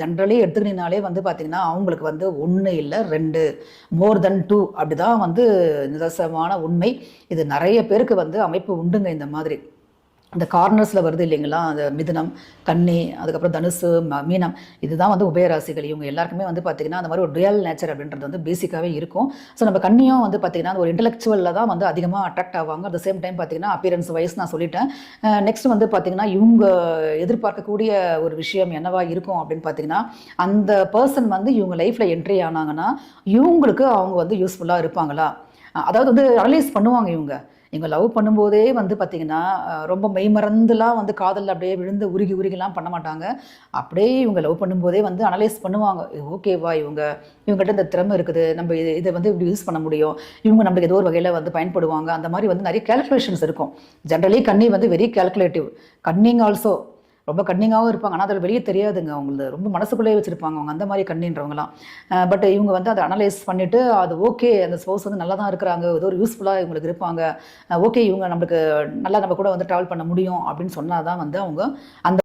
Generally எடுத்துக்கிட்டீங்கனாலே வந்து பார்த்தீங்கன்னா அவங்களுக்கு வந்து 1 இல்லை 2 மோர் தென் 2 அப்படி தான் வந்து நிதர்சனமான உண்மை. இது நிறைய பேருக்கு வந்து அமைப்பு உண்டுங்க இந்த மாதிரி. இந்த கார்னர்ஸில் வருது இல்லைங்களா, அந்த மிதுனம், கன்னி, அதுக்கப்புறம் தனுசு, மீனம், இதுதான் வந்து உபயராசிகள். இவங்க எல்லாருக்குமே வந்து பார்த்திங்கன்னா அந்த மாதிரி ஒரு டுயல் நேச்சர் அப்படின்றது வந்து பேசிக்காகவே இருக்கும். ஸோ நம்ம கன்னியும் வந்து பார்த்திங்கன்னா ஒரு இன்டெலெக்சுவலில் தான் வந்து அதிகமாக அட்ராக்ட் ஆவாங்க. அட் த சேம் டைம் பார்த்திங்கன்னா அப்பியரன்ஸ் வைஸ் நான் சொல்லிட்டேன். நெக்ஸ்ட் வந்து பார்த்திங்கன்னா இவங்க எதிர்பார்க்கக்கூடிய ஒரு விஷயம் என்னவா இருக்கும் அப்படின்னு பார்த்திங்கன்னா, அந்த பர்சன் வந்து இவங்க லைஃப்பில் என்ட்ரி ஆனாங்கன்னா இவங்களுக்கு அவங்க வந்து யூஸ்ஃபுல்லாக இருப்பாங்களா, அதாவது வந்து அனலைஸ் பண்ணுவாங்க. இவங்க லவ் பண்ணும்போதே வந்து பார்த்திங்கன்னா ரொம்ப மெய்மறந்துலாம் வந்து காதலில் அப்படியே விழுந்து உருகிலாம் பண்ண மாட்டாங்க. அப்படியே இவங்க லவ் பண்ணும்போதே வந்து அனலைஸ் பண்ணுவாங்க. ஓகேவா, இவங்ககிட்ட இந்த திறமை இருக்குது, நம்ம இதை வந்து இப்படி யூஸ் பண்ண முடியும், இவங்க நம்மளுக்கு ஏதோ ஒரு வகையில் வந்து பயன்படுவாங்க. அந்த மாதிரி வந்து நிறைய கேல்குலேஷன்ஸ் இருக்கும். ஜென்ரலி கன்னி வந்து வெரி கேல்குலேட்டிவ். கன்னிங் ஆல்சோ ரொம்ப கன்னிங்காகவும் இருப்பாங்க. ஆனால் அதில் வெளியே தெரியாதுங்க. அவங்களது ரொம்ப மனசுக்குள்ளேயே வச்சுருப்பாங்க அவங்க, அந்த மாதிரி கன்னின்றவங்களாம். பட் இவங்க வந்து அதை அனலைஸ் பண்ணிவிட்டு அது ஓகே, அந்த ஸ்பௌஸ் வந்து நல்லா தான் இருக்கிறாங்க, ஏதோ ஒரு யூஸ்ஃபுல்லாக இவங்களுக்கு இருப்பாங்க, ஓகே இவங்க நம்மளுக்கு நல்லா நம்ம கூட வந்து ட்ராவல் பண்ண முடியும் அப்படின்னு சொன்னால் தான் வந்து அவங்க அந்த